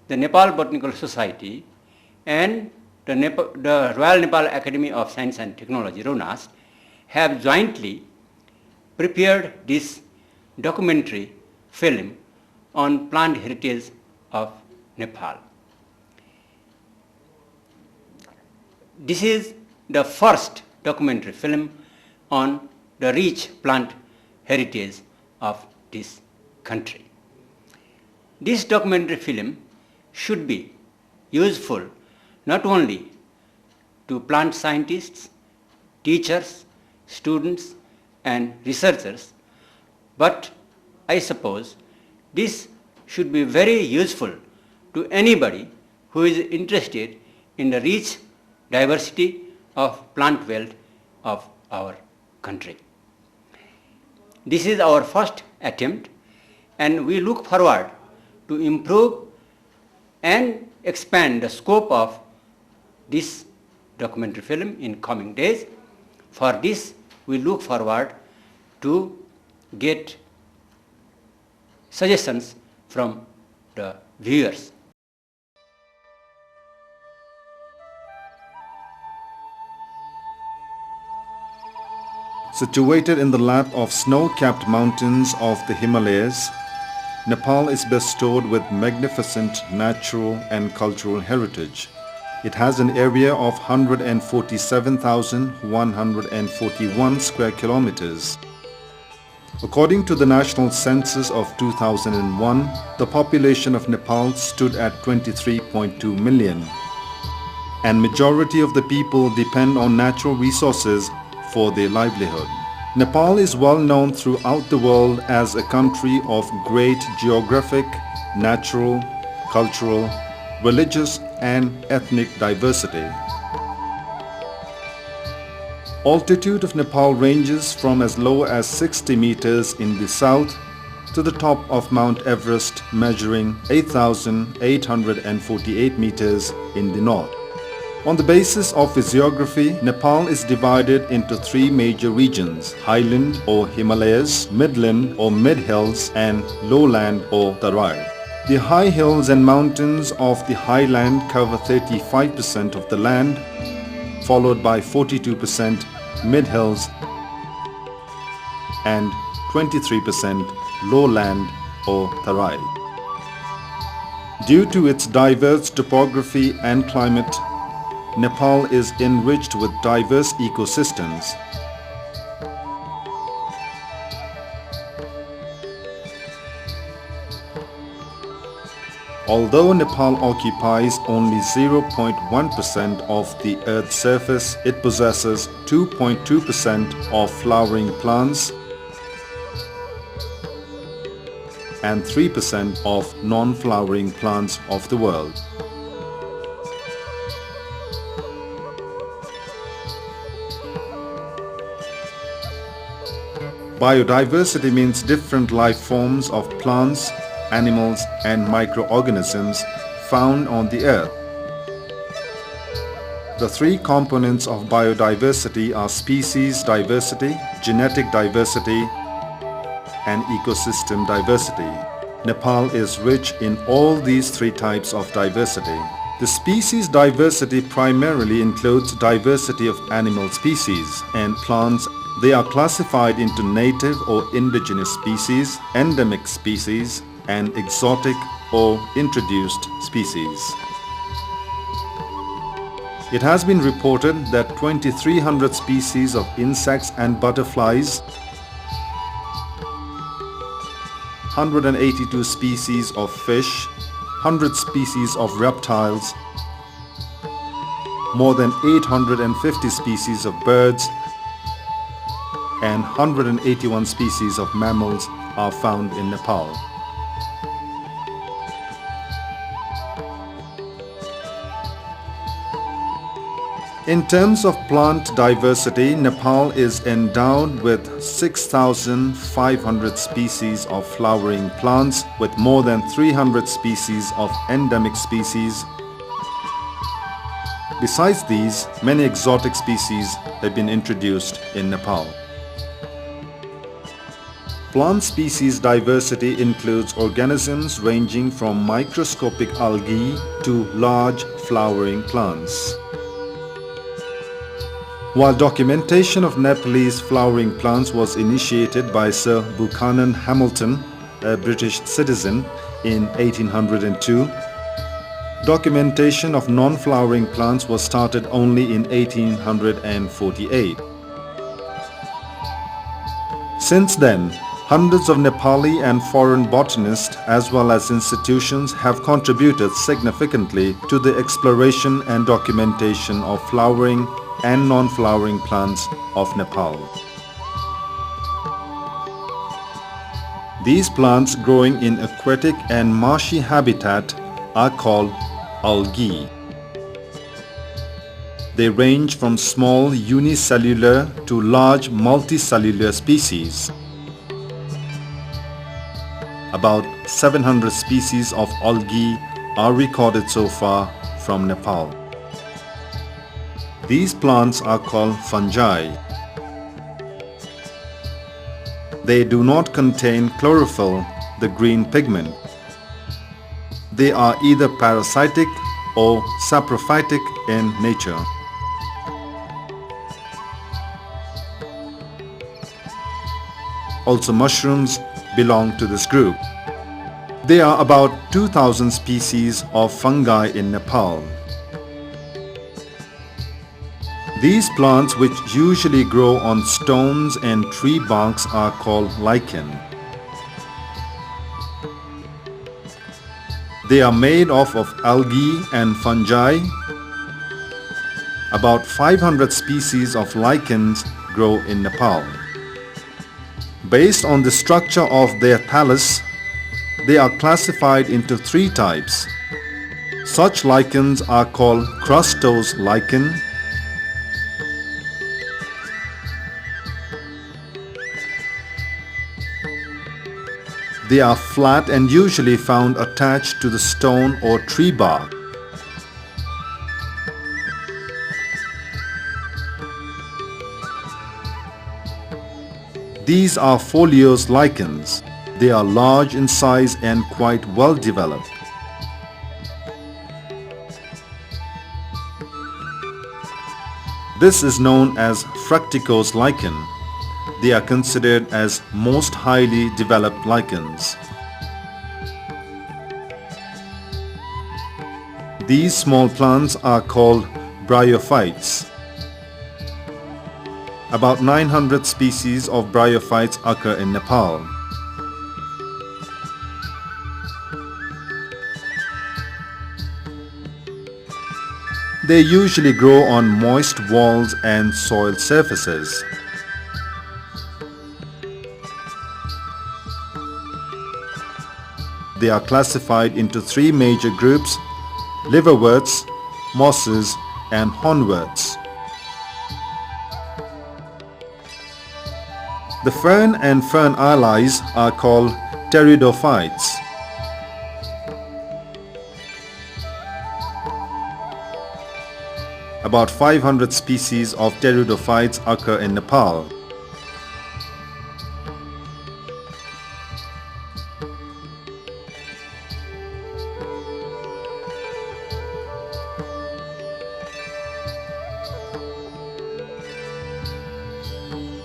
the Nepal Botanical Society and the Royal Nepal Academy of Science and Technology, RONAS, have jointly prepared this documentary film on plant heritage of Nepal. This is the first documentary film on the rich plant heritage of this country. This documentary film should be useful not only to plant scientists, teachers, students, and researchers, but I suppose this should be very useful to anybody who is interested in the rich diversity of plant wealth of our country. This is our first attempt, and we look forward to improve and expand the scope of this documentary film in coming days. For this, we look forward to get suggestions from the viewers. Situated in the lap of snow-capped mountains of the Himalayas, Nepal is bestowed with magnificent natural and cultural heritage. It has an area of 147,141 square kilometers. According to the National Census of 2001, the population of Nepal stood at 23.2 million, and majority of the people depend on natural resources for their livelihood. Nepal is well known throughout the world as a country of great geographic, natural, cultural, religious and ethnic diversity. Altitude of Nepal ranges from as low as 60 meters in the south to the top of Mount Everest, measuring 8,848 meters in the north. On the basis of physiography, Nepal is divided into three major regions: highland or Himalayas, midland or mid-hills, and lowland or Tarai. The high hills and mountains of the highland cover 35% of the land, followed by 42% mid-hills and 23% lowland or Tarai. Due to its diverse topography and climate, Nepal is enriched with diverse ecosystems. Although Nepal occupies only 0.1% of the Earth's surface, it possesses 2.2% of flowering plants and 3% of non-flowering plants of the world. Biodiversity means different life forms of plants, animals and microorganisms found on the earth. The three components of biodiversity are species diversity, genetic diversity, and ecosystem diversity. Nepal is rich in all these three types of diversity. The species diversity primarily includes diversity of animal species and plants. They are classified into native or indigenous species, endemic species, and exotic or introduced species. It has been reported that 2,300 species of insects and butterflies, 182 species of fish, 100 species of reptiles, more than 850 species of birds, and 181 species of mammals are found in Nepal. In terms of plant diversity, Nepal is endowed with 6,500 species of flowering plants, with more than 300 species of endemic species. Besides these, many exotic species have been introduced in Nepal. Plant species diversity includes organisms ranging from microscopic algae to large flowering plants. While documentation of Nepalese flowering plants was initiated by Sir Buchanan Hamilton, a British citizen, in 1802, documentation of non-flowering plants was started only in 1848. Since then, hundreds of Nepali and foreign botanists as well as institutions have contributed significantly to the exploration and documentation of flowering and non-flowering plants of Nepal. These plants growing in aquatic and marshy habitat are called algae. They range from small unicellular to large multicellular species. About 700 species of algae are recorded so far from Nepal. These plants are called fungi. They do not contain chlorophyll, the green pigment. They are either parasitic or saprophytic in nature. Also, mushrooms belong to this group. There are about 2,000 species of fungi in Nepal. These plants, which usually grow on stones and tree barks, are called lichen. They are made of algae and fungi. About 500 species of lichens grow in Nepal. Based on the structure of their thallus, they are classified into three types. Such lichens are called crustose lichen, they are flat and usually found attached to the stone or tree bark. These are foliose lichens. They are large in size and quite well developed. This is known as fructicose lichen. They are considered as most highly developed lichens. These small plants are called bryophytes. About 900 species of bryophytes occur in Nepal. They usually grow on moist walls and soil surfaces. They are classified into three major groups: liverworts, mosses, and hornworts. The fern and fern allies are called pteridophytes. About 500 species of pteridophytes occur in Nepal.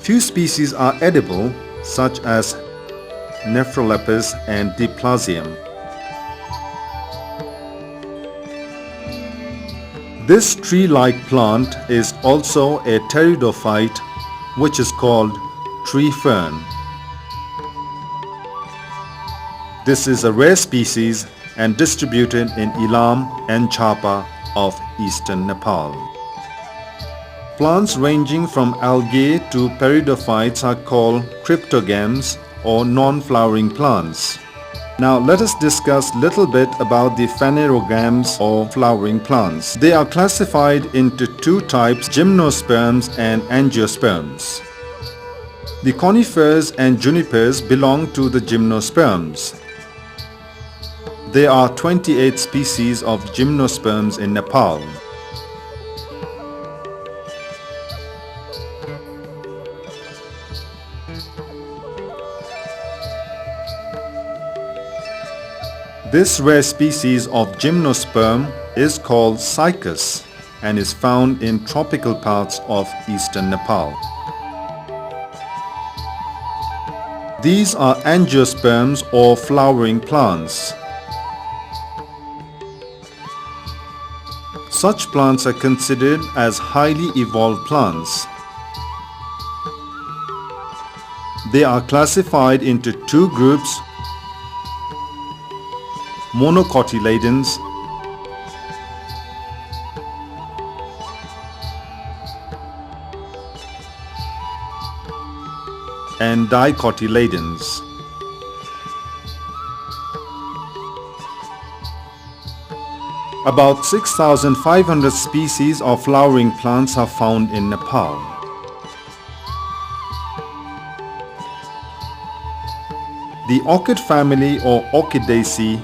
Few species are edible, such as Nephrolepis and Diplasium. This tree-like plant is also a pteridophyte, which is called tree fern. This is a rare species and distributed in Ilam and Chapa of eastern Nepal. Plants ranging from algae to pteridophytes are called cryptogams or non-flowering plants. Now let us discuss a little bit about the phanerogams or flowering plants. They are classified into two types: gymnosperms and angiosperms. The conifers and junipers belong to the gymnosperms. There are 28 species of gymnosperms in Nepal. This rare species of gymnosperm is called cycas and is found in tropical parts of eastern Nepal. These are angiosperms or flowering plants. Such plants are considered as highly evolved plants. They are classified into two groups: monocotyledons and dicotyledons. About 6,500 species of flowering plants are found in Nepal. The orchid family or Orchidaceae,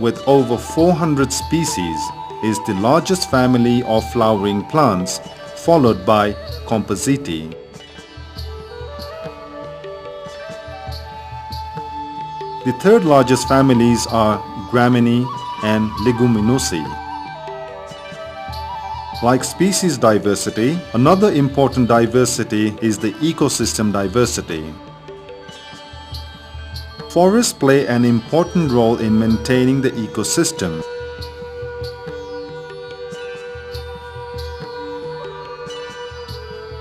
with over 400 species, is the largest family of flowering plants, followed by Compositae. The third largest families are Gramineae and Leguminosae. Like species diversity, another important diversity is the ecosystem diversity. Forests play an important role in maintaining the ecosystem.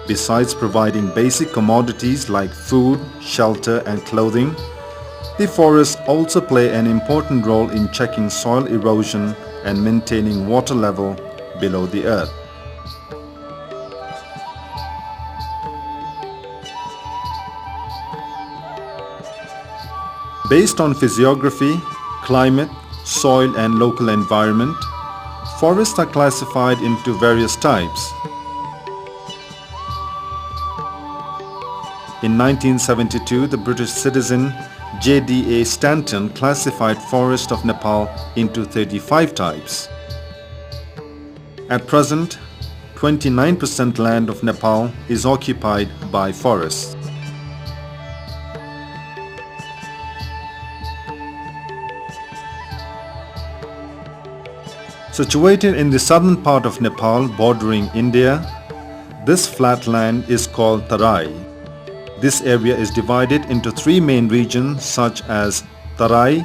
Besides providing basic commodities like food, shelter, and clothing, the forests also play an important role in checking soil erosion and maintaining water level below the earth. Based on physiography, climate, soil and local environment, forests are classified into various types. In 1972, the British citizen J.D.A. Stanton classified forests of Nepal into 35 types. At present, 29% land of Nepal is occupied by forests. Situated in the southern part of Nepal bordering India, this flat land is called Tarai. This area is divided into three main regions such as Tarai,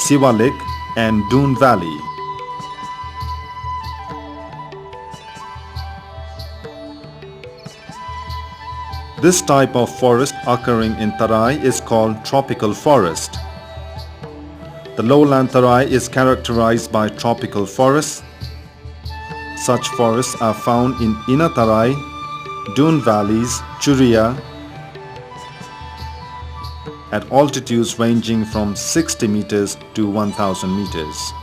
Sivalik and Doon Valley. This type of forest occurring in Tarai is called tropical forest. The lowland Tarai is characterized by tropical forests. Such forests are found in Inner Tarai, Doon Valleys, Churia, at altitudes ranging from 60 meters to 1000 meters.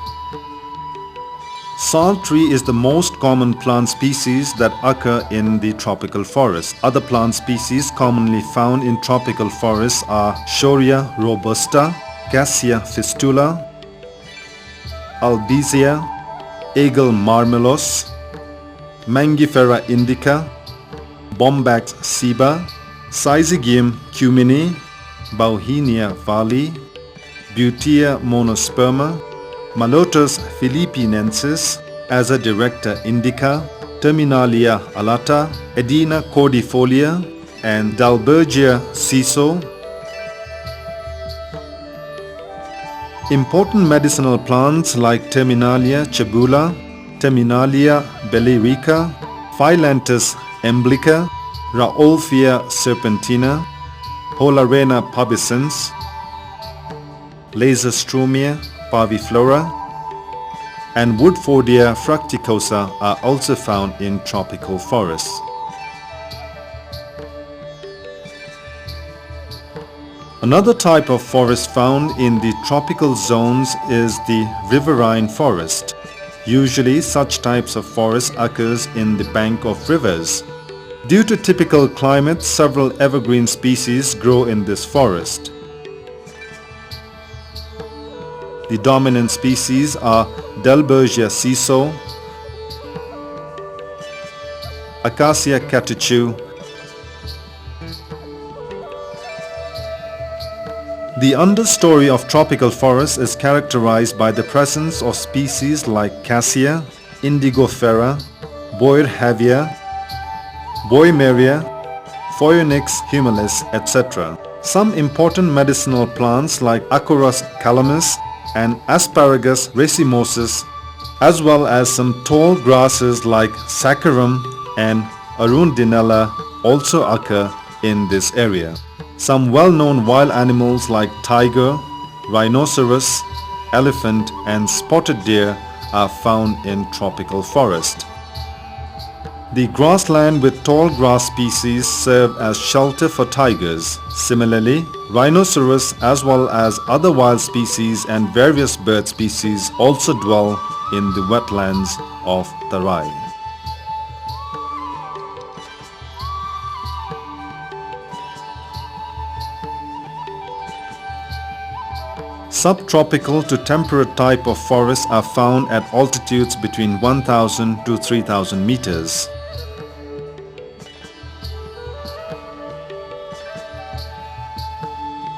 Sal tree is the most common plant species that occur in the tropical forest. Other plant species commonly found in tropical forests are Shorea robusta, Cassia fistula, Albizia, Aegle marmelos, Mangifera indica, Bombax ceiba, Syzygium cumini, Bauhinia valley, Butea monosperma, Malotus philippinensis, Aza directa indica, Terminalia alata, Edina cordifolia, and Dalbergia ciso. Important medicinal plants like Terminalia cebula, Terminalia bellerica, Phyllanthus emblica, Rauwolfia serpentina, Polarena pubescens, Laserstromia parviflora, and Woodfordia fructicosa are also found in tropical forests. Another type of forest found in the tropical zones is the riverine forest. Usually such types of forest occurs in the bank of rivers. Due to typical climate, several evergreen species grow in this forest. The dominant species are Dalbergia ciso, Acacia catechu, The understory of tropical forests is characterized by the presence of species like Cassia, Indigofera, Boerhaavia, Boehmeria, Phoenix humilis, etc. Some important medicinal plants like Acorus calamus and Asparagus racemosus, as well as some tall grasses like Saccharum and Arundinella also occur in this area. Some well-known wild animals like tiger, rhinoceros, elephant and spotted deer are found in tropical forest. The grassland with tall grass species serve as shelter for tigers. Similarly, rhinoceros as well as other wild species and various bird species also dwell in the wetlands of Tarai. Subtropical to temperate type of forests are found at altitudes between 1000 to 3000 meters.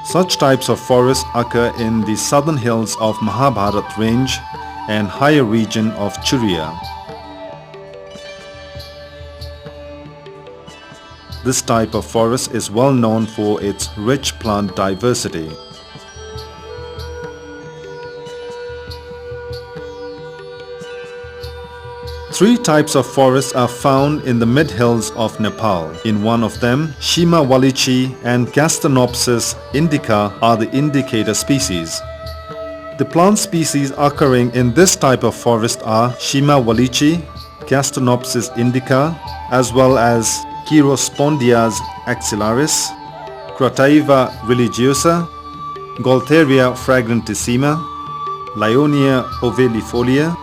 Such types of forests occur in the southern hills of Mahabharat range and higher region of Churia. This type of forest is well known for its rich plant diversity. Three types of forests are found in the mid-hills of Nepal. In one of them, Shima wallichi and Gastanopsis indica are the indicator species. The plant species occurring in this type of forest are Shima wallichi, Gastanopsis indica, as well as Chirospondias axillaris, Crotaiva religiosa, Gaultheria fragrantissima, Lionia ovalifolia,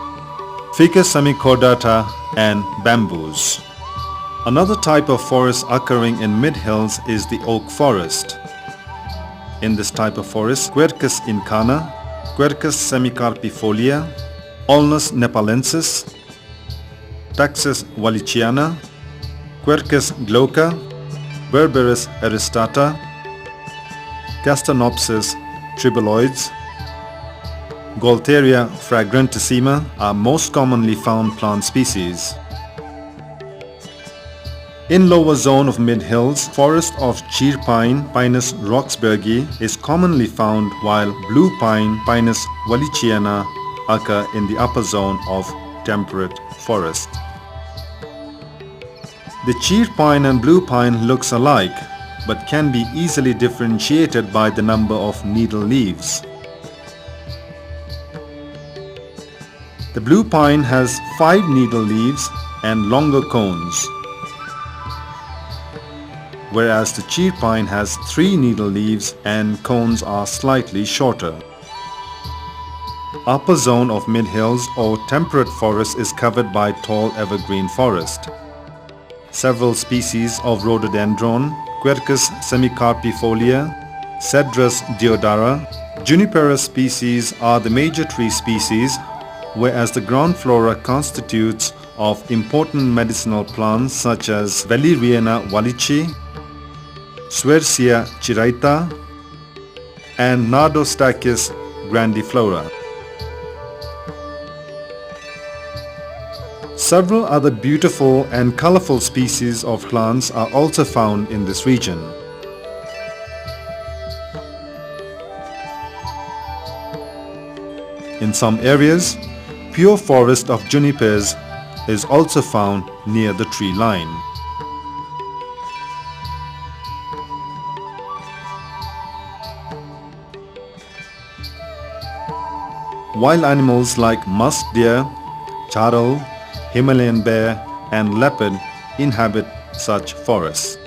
Ficus semicordata and bamboos. Another type of forest occurring in mid-hills is the oak forest. In this type of forest, Quercus incana, Quercus semicarpifolia, Ulmus nepalensis, Taxus wallichiana, Quercus glauca, Berberis aristata, Gastanopsis triballoides, Gaultheria fragrantissima are most commonly found plant species. In lower zone of mid-hills, forest of cheer pine, Pinus roxburghi, is commonly found, while blue pine, Pinus wallichiana, occur in the upper zone of temperate forest. The cheer pine and blue pine looks alike, but can be easily differentiated by the number of needle leaves. The blue pine has 5 needle leaves and longer cones, whereas the cheer pine has 3 needle leaves and cones are slightly shorter. Upper zone of mid-hills or temperate forest is covered by tall evergreen forest. Several species of rhododendron, Quercus semicarpifolia, Cedrus deodara, Juniperus species are the major tree species, whereas the ground flora constitutes of important medicinal plants such as Valeriana wallichi, Swersia chiraita, and Nardostachys grandiflora. Several other beautiful and colorful species of plants are also found in this region. In some areas, pure forest of junipers is also found near the tree line. Wild animals like musk deer, charol, Himalayan bear and leopard inhabit such forests.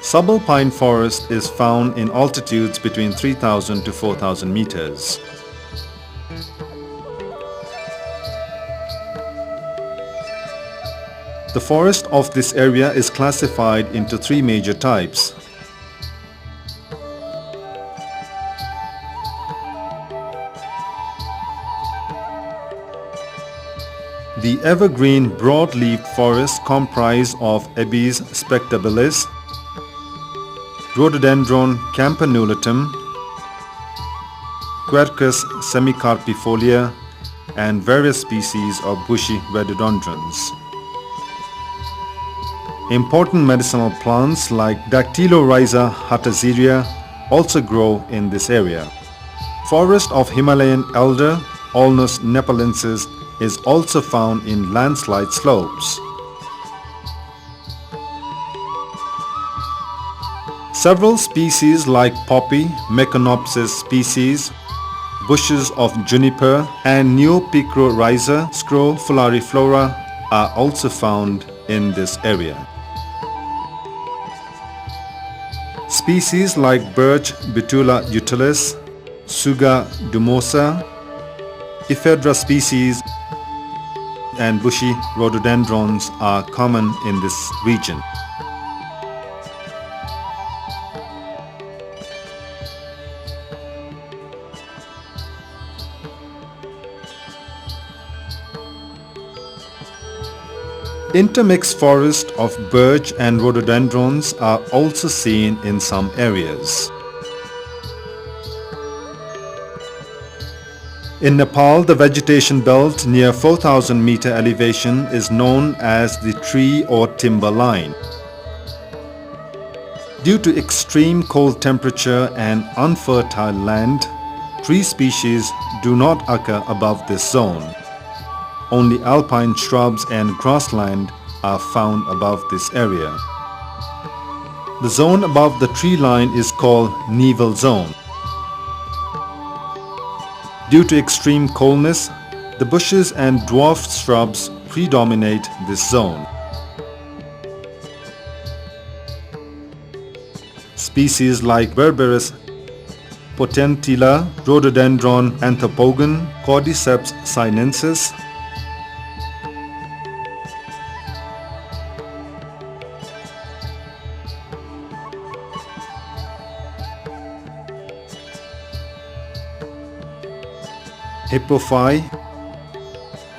Subalpine forest is found in altitudes between 3000 to 4000 meters. The forest of this area is classified into three major types. The evergreen broad-leaved forests comprise of Abies spectabilis, Rhododendron campanulatum, Quercus semicarpifolia, and various species of bushy rhododendrons. Important medicinal plants like Dactylorhiza hataziria also grow in this area. Forest of Himalayan elder, Ulmus nepalensis, is also found in landslide slopes. Several species like poppy, Meconopsis species, bushes of juniper and Neopicrorhiza scrofulariflora are also found in this area. Species like birch Betula utilis, Tsuga dumosa, Ephedra species and bushy rhododendrons are common in this region. Intermixed forests of birch and rhododendrons are also seen in some areas. In Nepal, the vegetation belt near 4,000 meter elevation is known as the tree or timber line. Due to extreme cold temperature and unfertile land, tree species do not occur above this zone. Only alpine shrubs and grassland are found above this area. The zone above the tree line is called Nival zone. Due to extreme coldness, the bushes and dwarf shrubs predominate this zone. Species like Berberis potentilla, Rhododendron anthropogon, Cordyceps sinensis, Hippophae,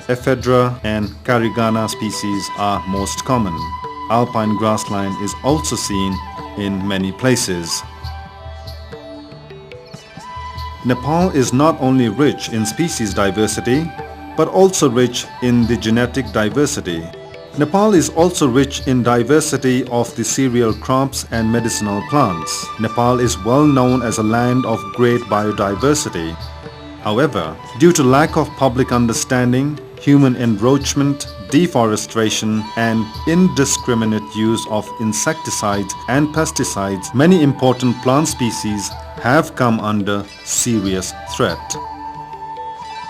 Ephedra and Carigana species are most common. Alpine grassland is also seen in many places. Nepal is not only rich in species diversity, but also rich in the genetic diversity. Nepal is also rich in diversity of the cereal crops and medicinal plants. Nepal is well known as a land of great biodiversity. However, due to lack of public understanding, human encroachment, deforestation and indiscriminate use of insecticides and pesticides, many important plant species have come under serious threat.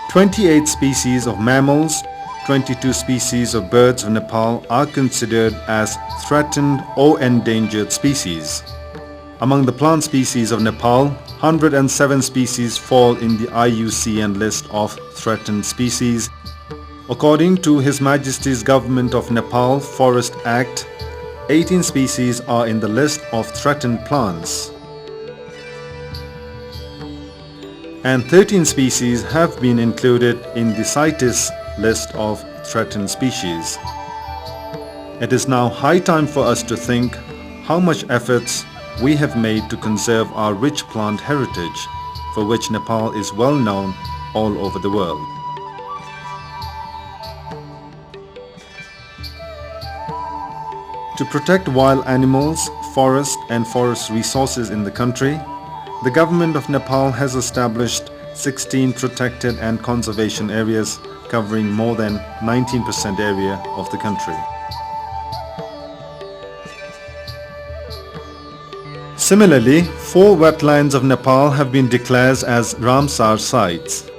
28 species of mammals, 22 species of birds of Nepal are considered as threatened or endangered species. Among the plant species of Nepal, 107 species fall in the IUCN list of threatened species. According to His Majesty's Government of Nepal Forest Act, 18 species are in the list of threatened plants, and 13 species have been included in the CITES list of threatened species. It is now high time for us to think how much efforts we have made to conserve our rich plant heritage, for which Nepal is well known all over the world. To protect wild animals, forests and forest resources in the country, the government of Nepal has established 16 protected and conservation areas covering more than 19% area of the country. Similarly, 4 wetlands of Nepal have been declared as Ramsar sites.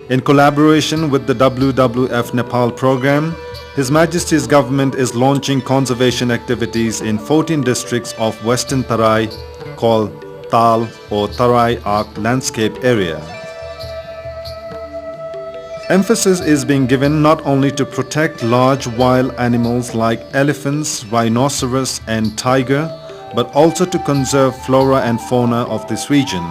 In collaboration with the WWF Nepal program, His Majesty's government is launching conservation activities in 14 districts of Western Tarai called Tal or Tarai Arc Landscape Area. Emphasis is being given not only to protect large wild animals like elephants, rhinoceros and tiger, but also to conserve flora and fauna of this region.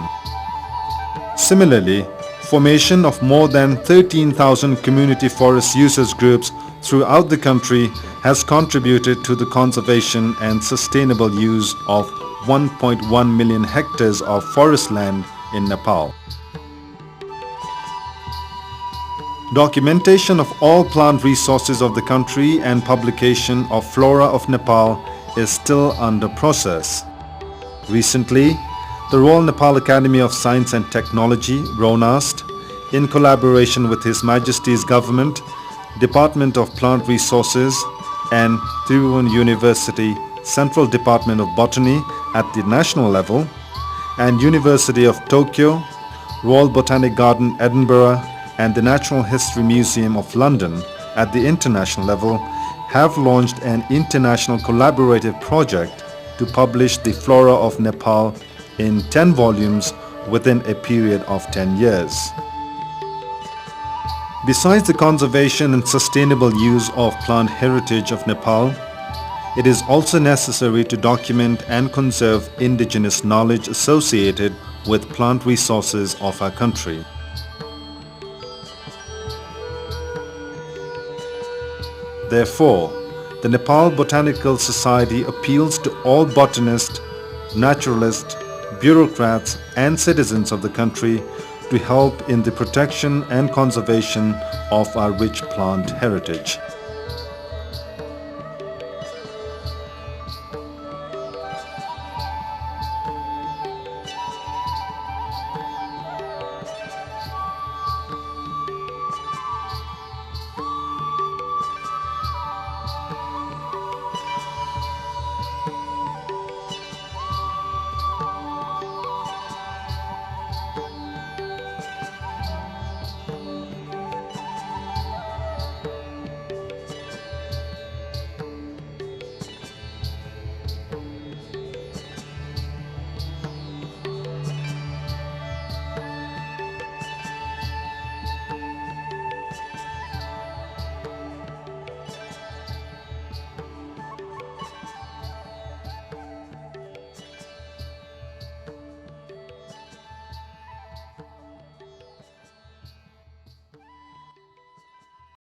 Similarly, formation of more than 13,000 community forest users groups throughout the country has contributed to the conservation and sustainable use of 1.1 million hectares of forest land in Nepal. Documentation of all plant resources of the country and publication of Flora of Nepal is still under process. Recently, the Royal Nepal Academy of Science and Technology, RONAST, in collaboration with His Majesty's Government, Department of Plant Resources and Tribhuvan University Central Department of Botany at the national level and University of Tokyo, Royal Botanic Garden Edinburgh and the Natural History Museum of London at the international level have launched an international collaborative project to publish the Flora of Nepal in 10 volumes within a period of 10 years. Besides the conservation and sustainable use of plant heritage of Nepal, it is also necessary to document and conserve indigenous knowledge associated with plant resources of our country. Therefore, the Nepal Botanical Society appeals to all botanists, naturalists, bureaucrats and citizens of the country to help in the protection and conservation of our rich plant heritage.